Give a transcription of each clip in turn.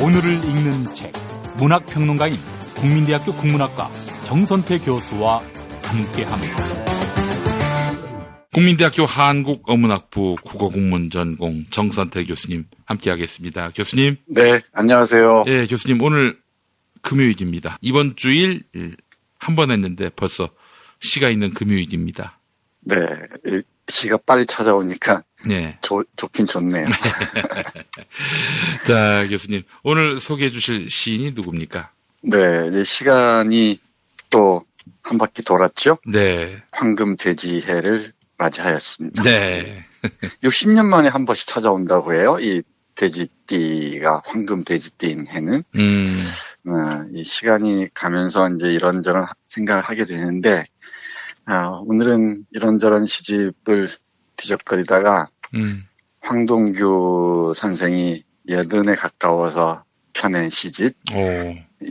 오늘을 읽는 책, 문학평론가인 국민대학교 국문학과 정선태 교수와 함께합니다. 국민대학교 한국어문학부 국어국문전공 정선태 교수님 함께하겠습니다. 교수님. 네, 안녕하세요. 네, 교수님 오늘 금요일입니다. 이번 주일 한 번 했는데 벌써 시가 있는 금요일입니다. 네, 시가 빨리 찾아오니까 네. 좋긴 좋네요. 자, 교수님 오늘 소개해 주실 시인이 누굽니까? 네, 이제 시간이 또 한 바퀴 돌았죠? 네. 황금돼지해를 맞이하였습니다. 네. 60년 만에 한 번씩 찾아온다고 해요. 이 돼지띠가 황금돼지띠인 해는. 이 시간이 가면서 이제 이런저런 생각을 하게 되는데, 오늘은 이런저런 시집을 뒤적거리다가 황동규 선생이 80에 가까워서 펴낸 시집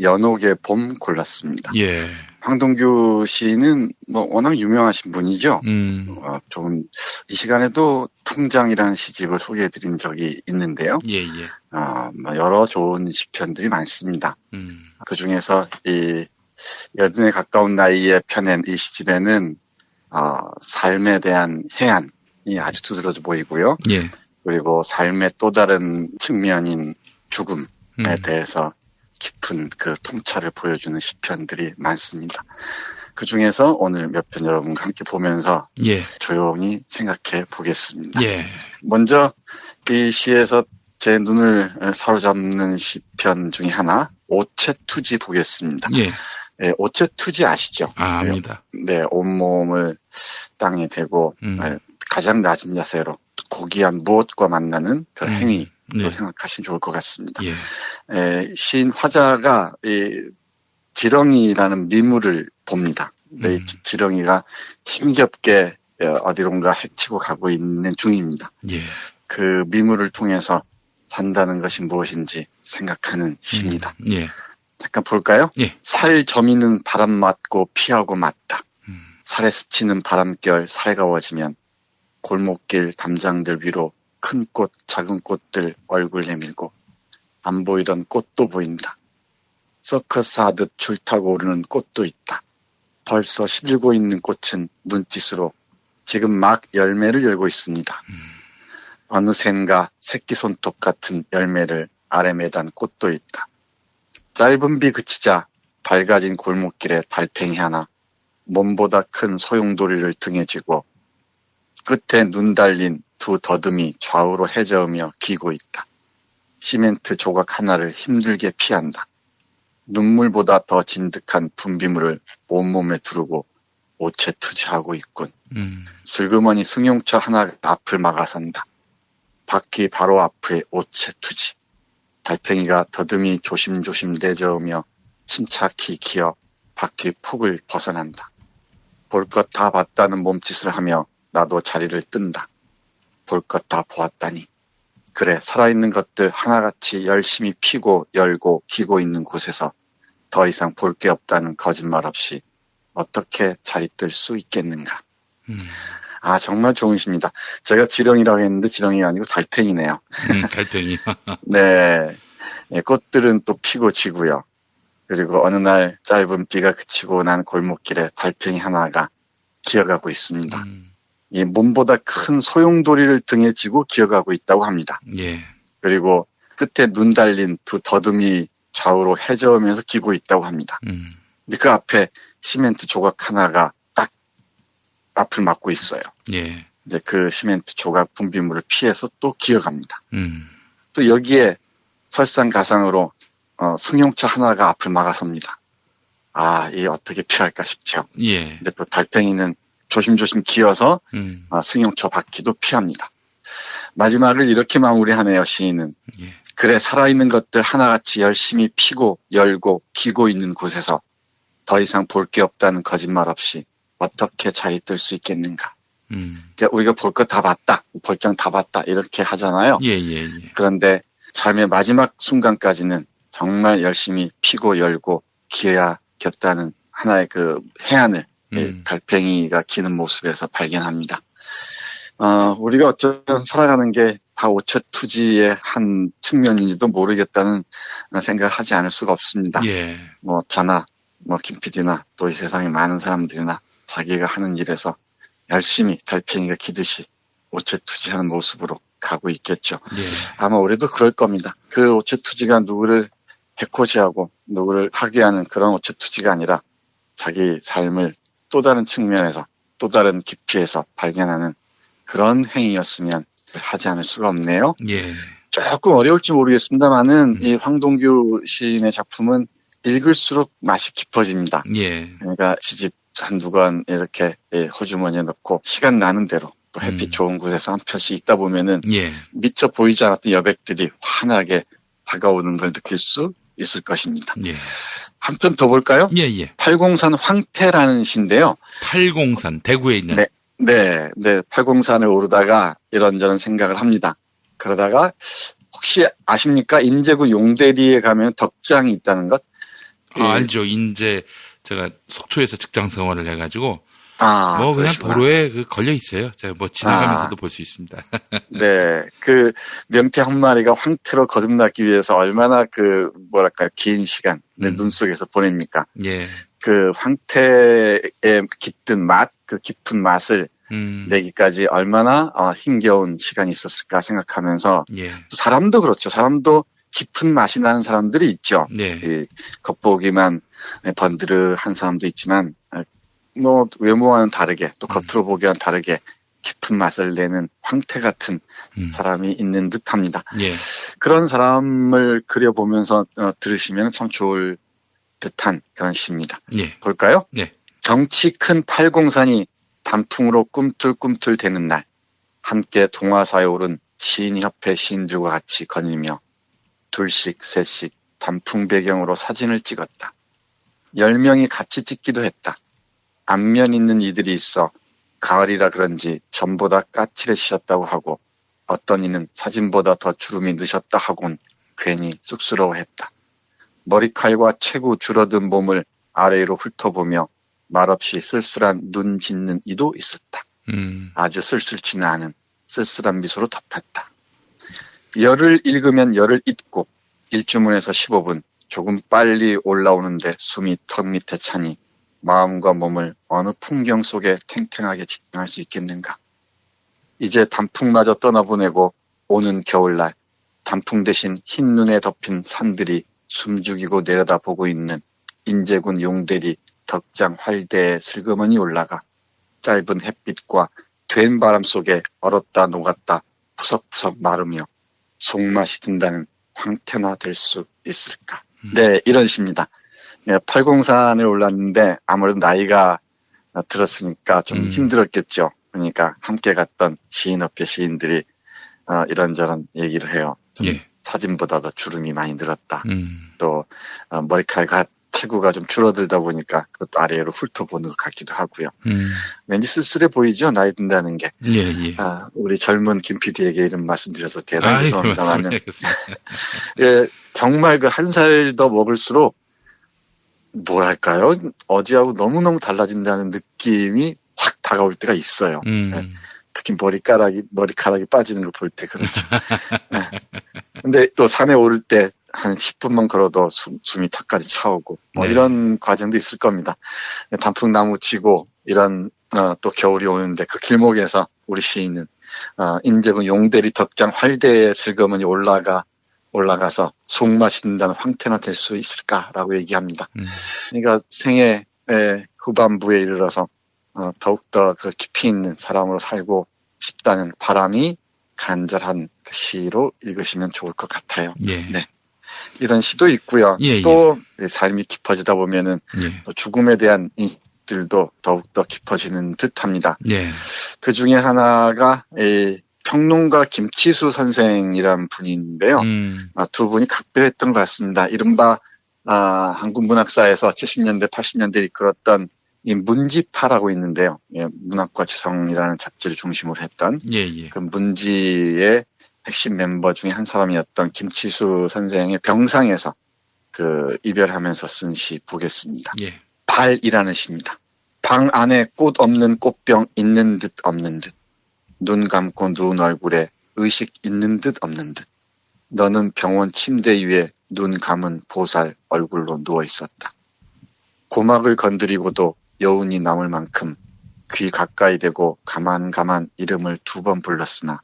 연옥의 봄 골랐습니다. 예. 황동규 시인은 워낙 유명하신 분이죠. 조금 이 시간에도 풍장이라는 시집을 소개해드린 적이 있는데요. 예. 여러 좋은 시편들이 많습니다. 그 중에서 이 80에 가까운 나이에 펴낸 이 시집에는 삶에 대한 해안이 아주 두드러져 보이고요. 예. 그리고 삶의 또 다른 측면인 죽음에 대해서 깊은 그 통찰을 보여주는 시편들이 많습니다. 그 중에서 오늘 몇 편 여러분과 함께 보면서 조용히 생각해 보겠습니다. 예. 먼저 이 시에서 제 눈을 사로잡는 시편 중에 하나, 오체투지 보겠습니다. 예. 네, 오체투지 아시죠? 압니다. 네, 온몸을 땅에 대고 가장 낮은 자세로 고귀한 무엇과 만나는 그런 행위로 생각하시면 좋을 것 같습니다. 예. 시인 화자가 이 지렁이라는 미물을 봅니다. 이 지렁이가 힘겹게 어디론가 헤치고 가고 있는 중입니다. 예. 그 미물을 통해서 산다는 것이 무엇인지 생각하는 시입니다. 예. 잠깐 볼까요? 예. 살 저미는 바람 맞고 피하고 맞다. 살에 스치는 바람결 살가워지면 골목길 담장들 위로 큰 꽃, 작은 꽃들 얼굴 내밀고 안 보이던 꽃도 보인다. 서커스 하듯 줄 타고 오르는 꽃도 있다. 벌써 시들고 있는 꽃은 눈짓으로 지금 막 열매를 열고 있습니다. 어느샌가 새끼 손톱 같은 열매를 아래 매단 꽃도 있다. 짧은 비 그치자 밝아진 골목길에 달팽이 하나 몸보다 큰 소용돌이를 등에 지고 끝에 눈 달린 두 더듬이 좌우로 헤저으며 기고 있다. 시멘트 조각 하나를 힘들게 피한다. 눈물보다 더 진득한 분비물을 온몸에 두르고 오체투지하고 있군. 슬그머니 승용차 하나가 앞을 막아선다. 바퀴 바로 앞에 오체투지. 달팽이가 더듬이 조심조심 내저으며 침착히 기어 바퀴 폭을 벗어난다. 볼 것 다 봤다는 몸짓을 하며 나도 자리를 뜬다. 볼 것 다 보았다니. 그래, 살아있는 것들 하나같이 열심히 피고 열고 기고 있는 곳에서 더 이상 볼 게 없다는 거짓말 없이 어떻게 자리 뜰 수 있겠는가. 정말 좋은 시입니다. 제가 지렁이라고 했는데 지렁이가 아니고 달팽이네요. 달팽이. 네. 꽃들은 또 피고 지고요. 그리고 어느 날 짧은 비가 그치고 난 골목길에 달팽이 하나가 기어가고 있습니다. 이 몸보다 큰 소용돌이를 등에 지고 기어가고 있다고 합니다. 예. 그리고 끝에 눈 달린 두 더듬이 좌우로 헤저으면서 기고 있다고 합니다. 근데 그 앞에 시멘트 조각 하나가 딱 앞을 막고 있어요. 예. 이제 그 시멘트 조각 분비물을 피해서 또 기어갑니다. 또 여기에 설상가상으로 승용차 하나가 앞을 막아섭니다. 이게 어떻게 피할까 싶죠. 예. 근데 또 달팽이는 조심조심 기어서 승용차 바퀴도 피합니다. 마지막을 이렇게 마무리하네요, 시인은. 예. 그래, 살아있는 것들 하나같이 열심히 피고 열고 기고 있는 곳에서 더 이상 볼 게 없다는 거짓말 없이 어떻게 자리 뜰 수 있겠는가. 그러니까 우리가 볼 거 다 봤다, 볼장 다 봤다 이렇게 하잖아요. 예. 그런데 삶의 마지막 순간까지는 정말 열심히 피고 열고 기어야겠다는 하나의 그 해안을 달팽이가 기는 모습에서 발견합니다. 우리가 어쩌면 살아가는 게 다 오체투지의 한 측면인지도 모르겠다는 생각을 하지 않을 수가 없습니다. 예. 뭐 저나 김 PD나 또 이 세상에 많은 사람들이나 자기가 하는 일에서 열심히 달팽이가 기듯이 오체투지하는 모습으로 가고 있겠죠. 예. 아마 올해도 그럴 겁니다. 그 오체투지가 누구를 해코지하고 누구를 파괴하는 그런 오체투지가 아니라 자기 삶을 또 다른 측면에서 또 다른 깊이에서 발견하는 그런 행위였으면 하지 않을 수가 없네요. 예. 조금 어려울지 모르겠습니다만은 이 황동규 시인의 작품은 읽을수록 맛이 깊어집니다. 예. 그러니까 시집 한두 권 이렇게 호주머니에 넣고 시간 나는 대로 또 햇빛 좋은 곳에서 한 편씩 읽다 보면은 예. 미처 보이지 않았던 여백들이 환하게 다가오는 걸 느낄 수 있을 것입니다. 예. 한 편 더 볼까요? 예, 예. 팔공산 황태라는 시인데요. 팔공산, 대구에 있는. 네. 팔공산을 오르다가 이런저런 생각을 합니다. 그러다가 혹시 아십니까? 인제구 용대리에 가면 덕장이 있다는 것? 알죠. 인제 제가 속초에서 직장 생활을 해가지고 그냥 그러시구나. 도로에 걸려 있어요. 제가 지나가면서도 볼 수 있습니다. 네. 그 명태 한 마리가 황태로 거듭나기 위해서 얼마나 긴 시간 눈 속에서 보냅니까? 예. 그 황태의 깃든 맛, 그 깊은 맛을 내기까지 얼마나 힘겨운 시간이 있었을까 생각하면서 예. 사람도 그렇죠. 사람도 깊은 맛이 나는 사람들이 있죠. 네. 겉보기만 번드르한 사람도 있지만 외모와는 다르게 또 겉으로 보기와는 다르게 깊은 맛을 내는 황태 같은 사람이 있는 듯합니다. 예. 그런 사람을 그려보면서 들으시면 참 좋을 듯한 그런 시입니다. 예. 볼까요? 네. 정치 큰 팔공산이 단풍으로 꿈틀꿈틀 대는 날 함께 동화사에 오른 시인협회 시인들과 같이 거닐며 둘씩 셋씩 단풍 배경으로 사진을 찍었다. 10명이 같이 찍기도 했다. 안면 있는 이들이 있어 가을이라 그런지 전보다 까칠해지셨다고 하고 어떤 이는 사진보다 더 주름이 늦었다 하곤 괜히 쑥스러워했다. 머리칼과 채구 줄어든 몸을 아래로 훑어보며 말없이 쓸쓸한 눈 짓는 이도 있었다. 아주 쓸쓸치는 않은 쓸쓸한 미소로 덮였다. 열을 읽으면 열을 잊고 일주문에서 15분 조금 빨리 올라오는데 숨이 턱 밑에 차니 마음과 몸을 어느 풍경 속에 탱탱하게 집중할 수 있겠는가. 이제 단풍마저 떠나보내고 오는 겨울날 단풍 대신 흰 눈에 덮인 산들이 숨죽이고 내려다보고 있는 인제군 용대리 덕장 활대에 슬그머니 올라가 짧은 햇빛과 된 바람 속에 얼었다 녹았다 푸석푸석 마르며 속맛이 든다는 황태나 될 수 있을까. 네, 이런 시입니다. 네, 팔공산을 올랐는데 아무래도 나이가 들었으니까 좀 힘들었겠죠. 그러니까 함께 갔던 시인업계 시인들이 이런저런 얘기를 해요. 예. 사진보다 더 주름이 많이 늘었다. 또 머리칼과 체구가 좀 줄어들다 보니까 그것도 아래로 훑어보는 것 같기도 하고요. 왠지 쓸쓸해 보이죠? 나이 든다는 게. 예. 우리 젊은 김 PD에게 이런 말씀드려서 대단히 죄송합니다만 예, 정말 그 한 살 더 먹을수록 뭐랄까요? 어제하고 너무너무 달라진다는 느낌이 확 다가올 때가 있어요. 네. 특히 머리카락이 빠지는 걸 볼 때 그렇죠. 네. 근데 또 산에 오를 때 한 10분만 걸어도 숨이 턱까지 차오고 네. 이런 과정도 있을 겁니다. 단풍나무 치고 이런 또 겨울이 오는데 그 길목에서 우리 시인은 인제군 용대리 덕장 활대에 슬그머니 올라가서 속맛이 든다는 황태나 될 수 있을까라고 얘기합니다. 그러니까 생애 후반부에 이르러서 더욱더 그 깊이 있는 사람으로 살고 싶다는 바람이 간절한 그 시로 읽으시면 좋을 것 같아요. 예. 네. 이런 시도 있고요. 예. 또 삶이 깊어지다 보면은 예. 또 죽음에 대한 인식들도 더욱더 깊어지는 듯합니다. 예. 그 중에 하나가 평론가 김치수 선생이란 분인데요. 두 분이 각별했던 것 같습니다. 이른바 한국 문학사에서 70년대, 80년대 이끌었던 이 문지파라고 있는데요. 예, 문학과 지성이라는 잡지를 중심으로 했던 예. 그 문지의 핵심 멤버 중에 한 사람이었던 김치수 선생의 병상에서 그 이별하면서 쓴 시 보겠습니다. 예. 발이라는 시입니다. 방 안에 꽃 없는 꽃병 있는 듯 없는 듯 눈 감고 누운 얼굴에 의식 있는 듯 없는 듯. 너는 병원 침대 위에 눈 감은 보살 얼굴로 누워 있었다. 고막을 건드리고도 여운이 남을 만큼 귀 가까이 대고 가만 이름을 2번 불렀으나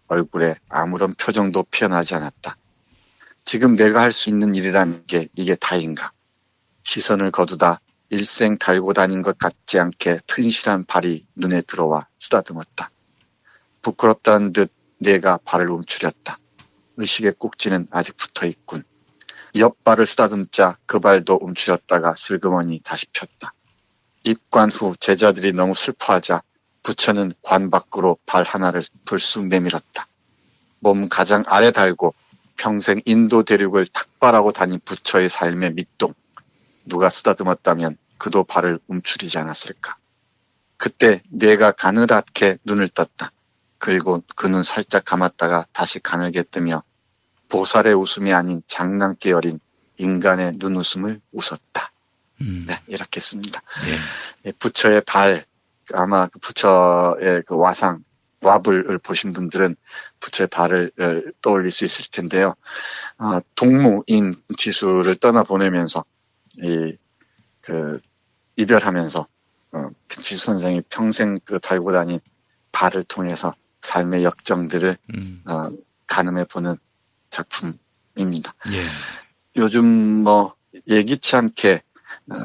얼굴에 아무런 표정도 피어나지 않았다. 지금 내가 할 수 있는 일이란 게 이게 다인가? 시선을 거두다 일생 달고 다닌 것 같지 않게 튼실한 발이 눈에 들어와 쓰다듬었다. 부끄럽다는 듯 내가 발을 움츠렸다. 의식의 꼭지는 아직 붙어있군. 옆발을 쓰다듬자 그 발도 움츠렸다가 슬그머니 다시 폈다. 입관 후 제자들이 너무 슬퍼하자 부처는 관 밖으로 발 하나를 불쑥 내밀었다. 몸 가장 아래 달고 평생 인도 대륙을 탁발하고 다닌 부처의 삶의 밑동. 누가 쓰다듬었다면 그도 발을 움츠리지 않았을까. 그때 내가 가느랗게 눈을 떴다. 그리고 그 눈 살짝 감았다가 다시 가늘게 뜨며 보살의 웃음이 아닌 장난기 어린 인간의 눈웃음을 웃었다. 네, 이렇게 씁니다. 예. 부처의 발, 아마 그 부처의 그 와상, 와불을 보신 분들은 부처의 발을 떠올릴 수 있을 텐데요. 동무인 지수를 떠나보내면서 이별하면서 김치수 선생이 평생 달고 다닌 발을 통해서 삶의 역정들을 가늠해보는 작품입니다. 예. 요즘 예기치 않게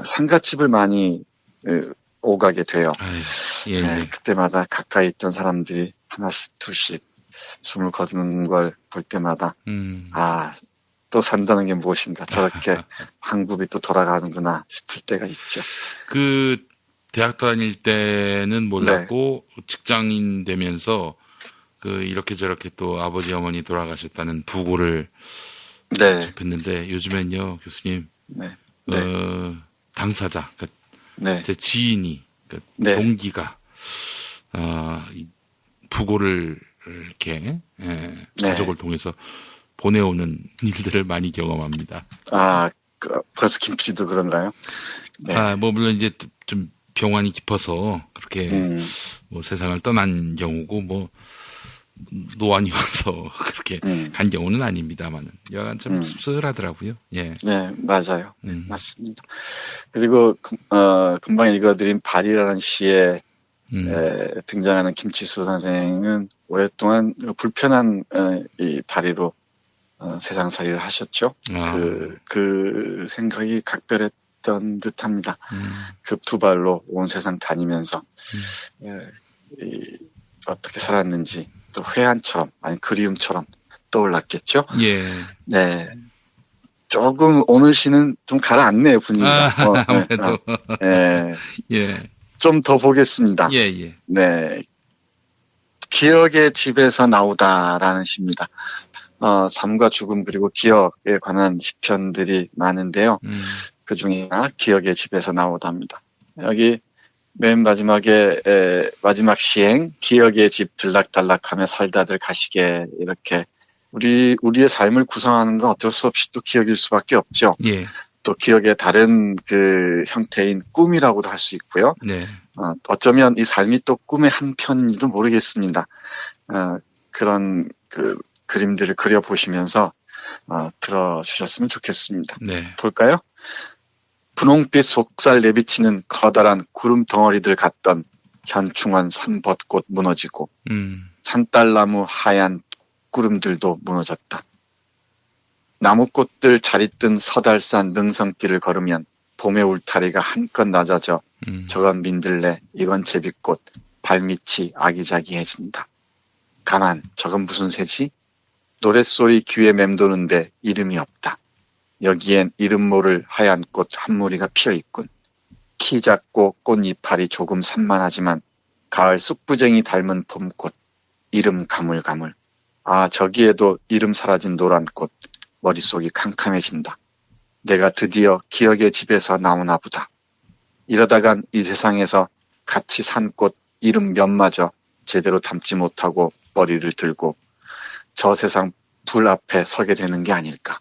상가집을 많이 오가게 돼요. 예. 네, 그때마다 가까이 있던 사람들이 하나씩 둘씩 숨을 거두는 걸 볼 때마다 또 산다는 게 무엇인가, 저렇게 한국이 또 돌아가는구나 싶을 때가 있죠. 그 대학 다닐 때는 몰랐고 직장인 되면서 이렇게 저렇게 또 아버지 어머니 돌아가셨다는 부고를 접했는데 요즘엔요 교수님 당사자 제 지인이 동기가 이 부고를 이렇게 가족을 통해서 보내오는 일들을 많이 경험합니다. 벌써 김씨도 그런가요? 네. 물론 이제 좀 병환이 깊어서 그렇게 세상을 떠난 경우고 노안이 와서 그렇게 간 경우는 아닙니다만은 여간 좀 씁쓸하더라고요. 예. 네, 맞아요. 맞습니다. 그리고 금방 읽어드린 발이라는 시에 등장하는 김치수 선생은 오랫동안 불편한 이 다리로 세상살이를 하셨죠. 그 생각이 각별했던 듯합니다. 그 2발로 온 세상 다니면서 어떻게 살았는지 또 회한처럼 아니 그리움처럼 떠올랐겠죠. 예. 네. 조금 오늘 시는 좀 가라앉네요 분위기가. 아무래도. 예. 좀 더 보겠습니다. 예. 네. 기억의 집에서 나오다라는 시입니다. 삶과 죽음 그리고 기억에 관한 시편들이 많은데요. 그 중에 기억의 집에서 나오다입니다. 여기 맨 마지막에 마지막 시행 기억의 집 들락달락하며 살다들 가시게 이렇게 우리의 삶을 구성하는 건 어쩔 수 없이 또 기억일 수밖에 없죠. 예. 또 기억의 다른 그 형태인 꿈이라고도 할 수 있고요. 네. 어쩌면 이 삶이 또 꿈의 한 편인지도 모르겠습니다. 그런 그림들을 그려보시면서 들어주셨으면 좋겠습니다. 네. 볼까요? 분홍빛 속살 내비치는 커다란 구름 덩어리들 같던 현충원 산벚꽃 무너지고 산딸나무 하얀 구름들도 무너졌다. 나무꽃들 자리뜬 서달산 능선길을 걸으면 봄의 울타리가 한껏 낮아져 저건 민들레 이건 제비꽃 발밑이 아기자기해진다. 가만 저건 무슨 새지? 노랫소리 귀에 맴도는데 이름이 없다. 여기엔 이름 모를 하얀 꽃 한 무리가 피어있군. 키 작고 꽃 이파리 조금 산만하지만 가을 쑥부쟁이 닮은 봄꽃 이름 가물가물. 저기에도 이름 사라진 노란 꽃 머릿속이 캄캄해진다. 내가 드디어 기억의 집에서 나오나 보다. 이러다간 이 세상에서 같이 산 꽃 이름 몇마저 제대로 담지 못하고 머리를 들고 저 세상 불 앞에 서게 되는 게 아닐까.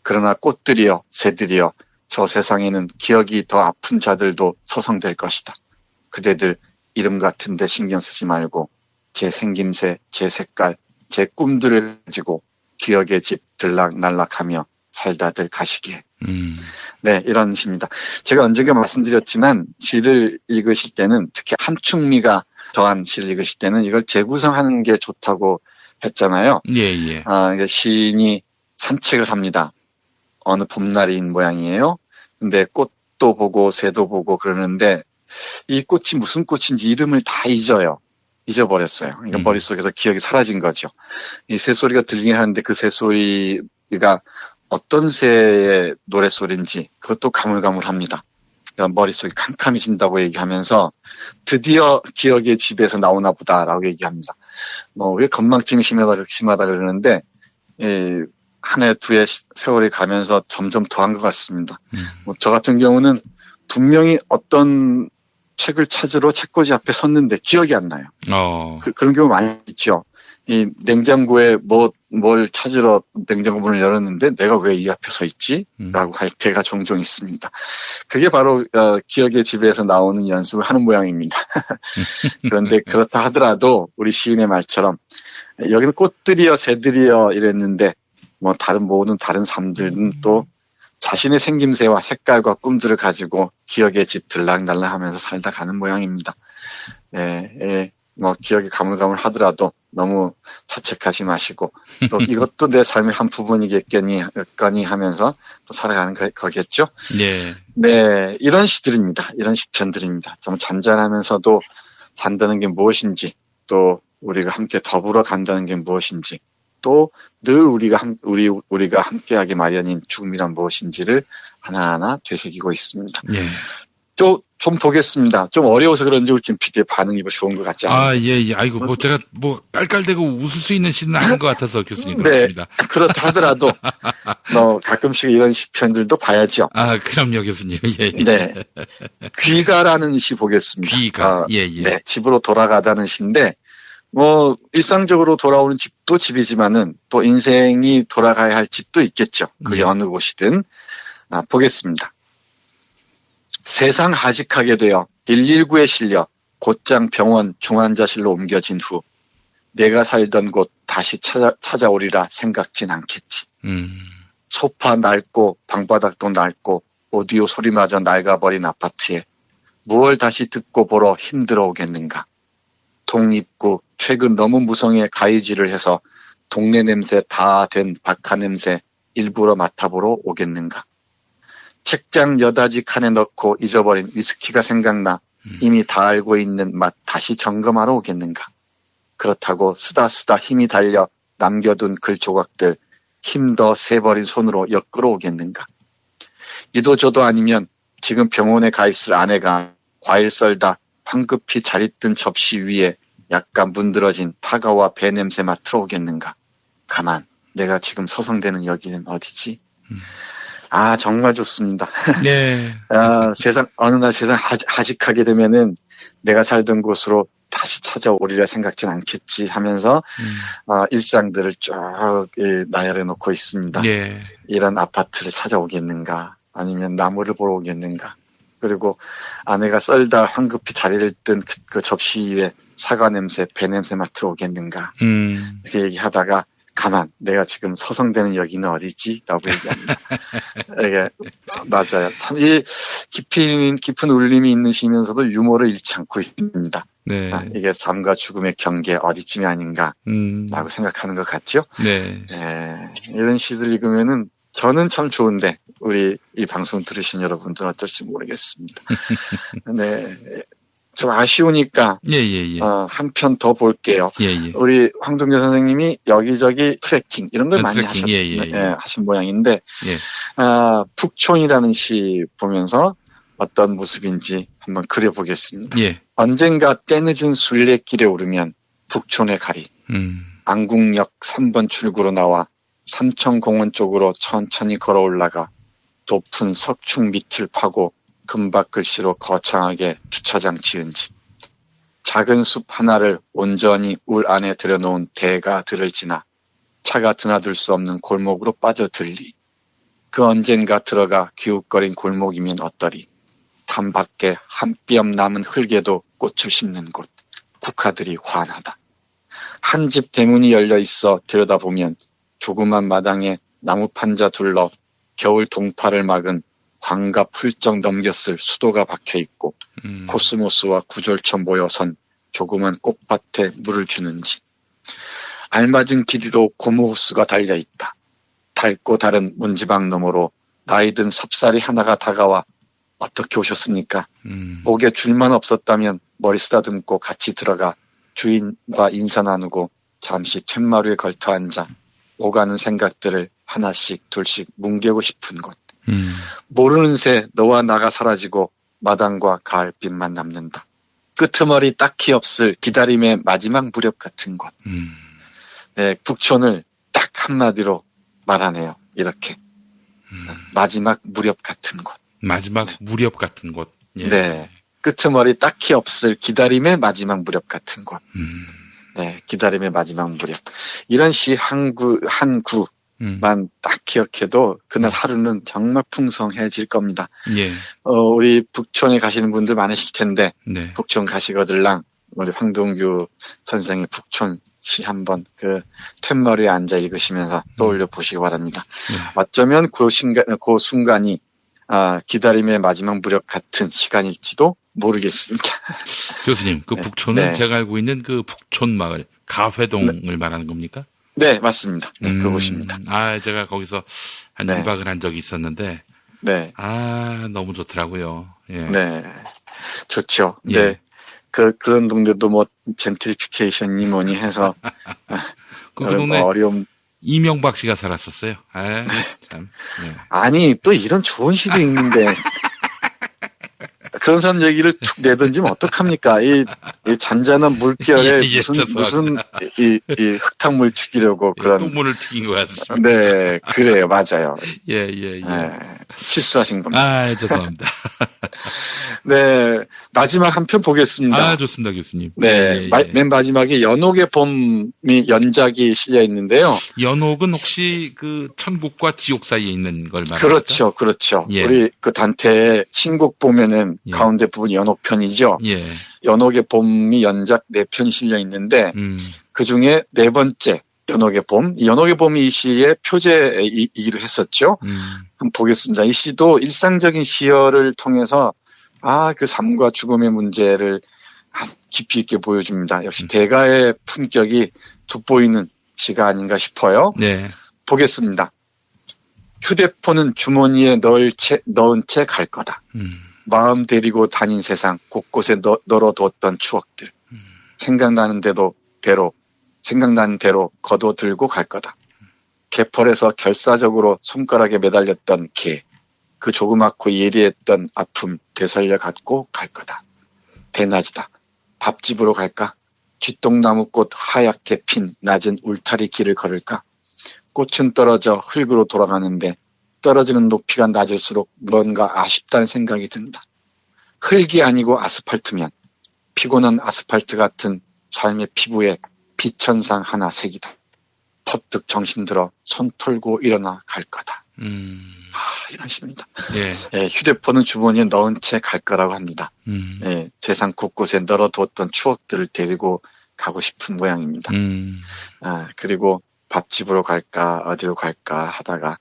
그러나 꽃들이여 새들이여 저 세상에는 기억이 더 아픈 자들도 소성될 것이다. 그대들 이름 같은데 신경 쓰지 말고 제 생김새, 제 색깔, 제 꿈들을 가지고 기억의 집 들락날락하며 살다들 가시기에. 네, 이런 시입니다. 제가 언젠가 말씀드렸지만 시를 읽으실 때는 특히 함축미가 더한 시를 읽으실 때는 이걸 재구성하는 게 좋다고 했잖아요. 예. 그러니까 시인이 산책을 합니다. 어느 봄날인 모양이에요. 근데 꽃도 보고 새도 보고 그러는데 이 꽃이 무슨 꽃인지 이름을 다 잊어버렸어요. 그러니까 머릿속에서 기억이 사라진 거죠. 이 새소리가 들리긴 하는데 그 새소리가 어떤 새의 노랫소리인지 그것도 가물가물합니다. 그러니까 머릿속이 캄캄해진다고 얘기하면서 드디어 기억의 집에서 나오나 보다라고 얘기합니다. 왜 건망증이 심하다 그러는데 한 해, 두 해 세월이 가면서 점점 더한 것 같습니다. 저 같은 경우는 분명히 어떤 책을 찾으러 책꽂이 앞에 섰는데 기억이 안 나요. 그런 경우 많이 있죠. 이 냉장고에 뭘 찾으러 냉장고 문을 열었는데 내가 왜 이 앞에 서 있지? 라고 할 때가 종종 있습니다. 그게 바로 기억의 집에서 나오는 연습을 하는 모양입니다. 그런데 그렇다 하더라도 우리 시인의 말처럼 여기는 꽃들이여 새들이여 이랬는데 모든 다른 삶들은 또 자신의 생김새와 색깔과 꿈들을 가지고 기억의 집 들락날락하면서 살다 가는 모양입니다. 기억이 가물가물 하더라도 너무 자책하지 마시고 또 이것도 내 삶의 한 부분이겠거니 하면서 또 살아가는 거겠죠. 네, 이런 시들입니다. 이런 시편들입니다. 좀 잔잔하면서도 산다는 게 무엇인지 또 우리가 함께 더불어 간다는 게 무엇인지 또 늘 우리가 함께하기 마련인 죽음이란 무엇인지를 하나하나 되새기고 있습니다. 또 좀 보겠습니다. 좀 어려워서 그런지 우리 김 PD의 반응이 좋은 것 같지 않아요? 예. 아이고, 제가 깔깔대고 웃을 수 있는 시는 아닌 것 같아서 교수님 그렇습니다. 네, 그렇다 하더라도, 가끔씩 이런 시편들도 봐야죠. 그럼요, 교수님. 예. 네. 귀가라는 시 보겠습니다. 귀가. 네, 집으로 돌아가다는 시인데, 일상적으로 돌아오는 집도 집이지만은 또 인생이 돌아가야 할 집도 있겠죠. 그게 어느 곳이든. 보겠습니다. 세상 하직하게 되어 119에 실려 곧장 병원 중환자실로 옮겨진 후 내가 살던 곳 다시 찾아오리라 생각진 않겠지. 소파 낡고 방바닥도 낡고 오디오 소리마저 낡아버린 아파트에 무얼 다시 듣고 보러 힘들어 오겠는가. 동입구 최근 너무 무성에 가위질을 해서 동네 냄새 다 된 박하 냄새 일부러 맡아보러 오겠는가. 책장 여다지 칸에 넣고 잊어버린 위스키가 생각나 이미 다 알고 있는 맛 다시 점검하러 오겠는가. 그렇다고 쓰다 힘이 달려 남겨둔 글 조각들 힘더 세버린 손으로 엮으러 오겠는가. 이도저도 아니면 지금 병원에 가 있을 아내가 과일 썰다 황급히 자리 뜬 접시 위에 약간 문드러진 타가와 배 냄새 맡으러 오겠는가. 가만, 내가 지금 서성대는 여기는 어디지? 정말 좋습니다. 네. 어느 날 세상 하직하게 되면은 내가 살던 곳으로 다시 찾아오리라 생각진 않겠지 하면서, 일상들을 쭉 나열해 놓고 있습니다. 네. 이런 아파트를 찾아오겠는가, 아니면 나무를 보러 오겠는가, 그리고 아내가 썰다 황급히 자리를 뜬 그 접시 위에 사과 냄새, 배 냄새 맡으러 오겠는가, 이렇게 얘기하다가, 가만, 내가 지금 서성대는 여기는 어디지? 라고 얘기합니다. 이게, 맞아요. 참, 깊은 울림이 있는 시면서도 유머를 잃지 않고 있습니다. 네. 이게 삶과 죽음의 경계 어디쯤이 아닌가, 라고 생각하는 것 같죠? 네. 이런 시들 읽으면은 저는 참 좋은데, 우리 이 방송 들으신 여러분들은 어떨지 모르겠습니다. 네. 좀 아쉬우니까 한 편 더 볼게요. 우리 황동규 선생님이 여기저기 트래킹 이런 걸 많이 하신 모양인데 북촌이라는 시 보면서 어떤 모습인지 한번 그려보겠습니다. 언젠가 때늦은 순례길에 오르면 북촌에 가리. 안국역 3번 출구로 나와 삼천공원 쪽으로 천천히 걸어 올라가 높은 석축 밑을 파고 금박 글씨로 거창하게 주차장 지은 집. 작은 숲 하나를 온전히 울 안에 들여놓은 대가들을 지나 차가 드나들 수 없는 골목으로 빠져들리. 그 언젠가 들어가 기웃거린 골목이면 어떠리. 담 밖에 한 뼘 남은 흙에도 꽃을 심는 곳. 국화들이 환하다. 한 집 대문이 열려 있어 들여다보면 조그만 마당에 나무 판자 둘러 겨울 동파를 막은 광과 훌쩍 넘겼을 수도가 박혀 있고 코스모스와 구절처 모여선 조그만 꽃밭에 물을 주는지 알맞은 길이로 고무호스가 달려 있다. 닳고 다른 문지방 너머로 나이든 삽살이 하나가 다가와 어떻게 오셨습니까? 목에 줄만 없었다면 머리 쓰다듬고 같이 들어가 주인과 인사 나누고 잠시 툇마루에 걸터 앉아 오가는 생각들을 하나씩 둘씩 뭉개고 싶은 곳. 모르는 새 너와 나가 사라지고 마당과 가을빛만 남는다. 끄트머리 딱히 없을 기다림의 마지막 무렵 같은 곳. 네, 북촌을 딱 한마디로 말하네요. 이렇게. 마지막 무렵 같은 곳. 마지막 무렵 같은 곳. 예. 네. 끄트머리 딱히 없을 기다림의 마지막 무렵 같은 곳. 네, 기다림의 마지막 무렵. 이런 시 한 구만 딱 기억해도 그날 하루는 정말 풍성해질 겁니다. 예. 우리 북촌에 가시는 분들 많으실 텐데, 네. 북촌 가시거들랑 우리 황동규 선생의 북촌 시 한번 그 툇머리에 앉아 읽으시면서 떠올려 보시기 바랍니다. 네. 어쩌면 그 순간이 기다림의 마지막 무렵 같은 시간일지도 모르겠습니다. 교수님, 그 네. 북촌은 네. 제가 알고 있는 그 북촌 마을 가회동을 말하는 겁니까? 네, 맞습니다. 네, 그곳입니다. 제가 거기서 한 네. 1박을 한 적이 있었는데, 네, 너무 좋더라고요. 예. 네, 좋죠. 예. 네, 그런 동네도 뭐 젠트리피케이션이 뭐니 해서 그 동네 어려움. 이명박 씨가 살았었어요. 참. 예. 아니 또 이런 좋은 시도 있는데 그런 사람 얘기를 툭 내던지면 어떡합니까? 이 잔잔한 물결에 예, 무슨 이 흙탕물 튀기려고 그런. 똥문을 튀긴 것 같습니다. 네, 그래요, 맞아요. 예. 네, 실수하신 겁니다. 죄송합니다. 네, 마지막 한 편 보겠습니다. 좋습니다, 교수님. 네, 예. 맨 마지막에 연옥의 봄이 연작이 실려 있는데요. 연옥은 혹시 그 천국과 지옥 사이에 있는 걸 말합니까? 그렇죠. 예. 우리 그 단테의 신곡 보면은 예. 가운데 부분 연옥편이죠. 예. 연옥의 봄이 연작 4편이 실려 있는데 그 중에 네 번째 연옥의 봄. 연옥의 봄이 이 시의 표제이기도 했었죠. 한번 보겠습니다. 이 시도 일상적인 시열을 통해서 그 삶과 죽음의 문제를 깊이 있게 보여줍니다. 역시 대가의 품격이 돋보이는 시가 아닌가 싶어요. 네. 보겠습니다. 휴대폰은 주머니에 넣은 채 갈 거다. 마음 데리고 다닌 세상 곳곳에 널어두었던 추억들. 생각나는 대로 거둬들고 갈 거다. 개펄에서 결사적으로 손가락에 매달렸던 개. 그 조그맣고 예리했던 아픔 되살려 갖고 갈 거다. 대낮이다. 밥집으로 갈까? 쥐똥나무꽃 하얗게 핀 낮은 울타리 길을 걸을까? 꽃은 떨어져 흙으로 돌아가는데 떨어지는 높이가 낮을수록 뭔가 아쉽다는 생각이 든다. 흙이 아니고 아스팔트면 피곤한 아스팔트 같은 삶의 피부에 빛천상 하나 색이다. 퍼뜩 정신들어 손 털고 일어나 갈 거다. 이런 식입니다. 예. 예, 휴대폰은 주머니에 넣은 채 갈 거라고 합니다. 예, 세상 곳곳에 널어두었던 추억들을 데리고 가고 싶은 모양입니다. 그리고 밥집으로 갈까 어디로 갈까 하다가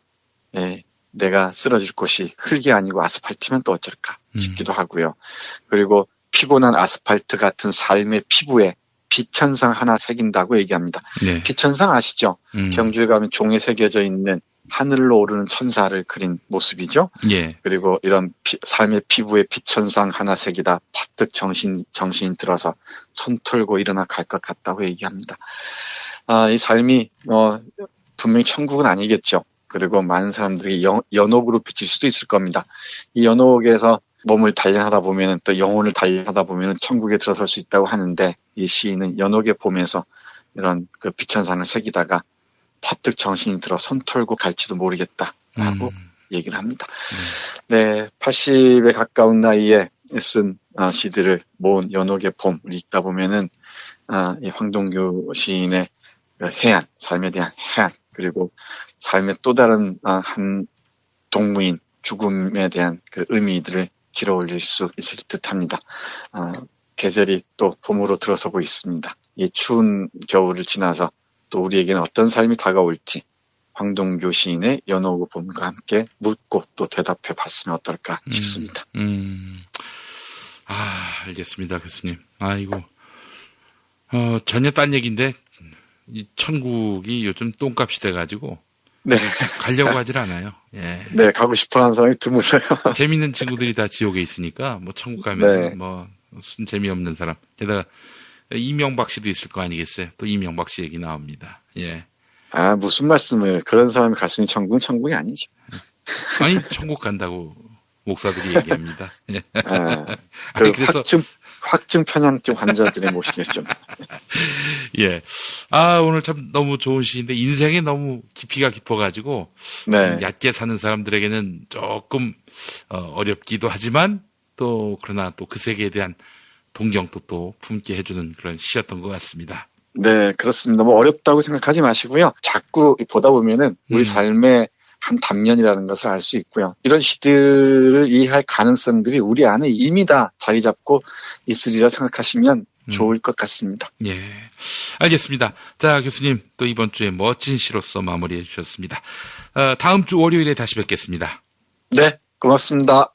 내가 쓰러질 곳이 흙이 아니고 아스팔트면 또 어쩔까 싶기도 하고요. 그리고 피곤한 아스팔트 같은 삶의 피부에 빛천상 하나 새긴다고 얘기합니다. 네. 빛천상 아시죠? 경주에 가면 종에 새겨져 있는 하늘로 오르는 천사를 그린 모습이죠. 예. 그리고 이런 삶의 피부에 빛천상 하나 새기다 퍼뜩 정신이 들어서 손 털고 일어나 갈 것 같다고 얘기합니다. 이 삶이 분명히 천국은 아니겠죠. 그리고 많은 사람들이 연옥으로 비칠 수도 있을 겁니다. 이 연옥에서 몸을 단련하다 보면은 또 영혼을 단련하다 보면은 천국에 들어설 수 있다고 하는데 이 시인은 연옥의 봄에서 이런 그 빛천상을 새기다가 퍼뜩 정신이 들어 손 털고 갈지도 모르겠다라고 얘기를 합니다. 네, 80에 가까운 나이에 쓴 시들을 모은 연옥의 봄을 읽다 보면은 이 황동규 시인의 그 해안, 삶에 대한 해안, 그리고 삶의 또 다른 한 동무인 죽음에 대한 그 의미들을 길어 올릴 수 있을 듯합니다. 계절이 또 봄으로 들어서고 있습니다. 이 추운 겨울을 지나서 또 우리에게는 어떤 삶이 다가올지 황동규 시인의 연호구 봄과 함께 묻고 또 대답해 봤으면 어떨까 싶습니다. 알겠습니다, 교수님. 아이고, 전혀 딴 얘기인데, 이 천국이 요즘 똥값이 돼가지고, 네. 가려고 하질 않아요. 예. 네, 가고 싶어 하는 사람이 드물어요. 재밌는 친구들이 다 지옥에 있으니까, 뭐, 천국 가면, 네. 뭐, 무슨 재미없는 사람. 게다가, 이명박 씨도 있을 거 아니겠어요? 또 이명박 씨 얘기 나옵니다. 예. 무슨 말씀을, 그런 사람이 갈 수 있는 천국은 천국이 아니죠. 아니, 천국 간다고 목사들이 얘기합니다. 예. 그 그래서 확증 편향증 환자들의 모시겠 좀. 예. 오늘 참 너무 좋은 시인데 인생에 너무 깊이가 깊어가지고 네. 얕게 사는 사람들에게는 조금 어렵기도 하지만 또 그러나 또 그 세계에 대한 동경도 또 품게 해주는 그런 시였던 것 같습니다. 네, 그렇습니다. 뭐 어렵다고 생각하지 마시고요. 자꾸 보다 보면은 우리 삶의 한 단면이라는 것을 알 수 있고요. 이런 시들을 이해할 가능성들이 우리 안에 이미 다 자리 잡고 있으리라 생각하시면 좋을 것 같습니다. 예. 알겠습니다. 자, 교수님, 또 이번 주에 멋진 시로서 마무리해 주셨습니다. 다음 주 월요일에 다시 뵙겠습니다. 네, 고맙습니다.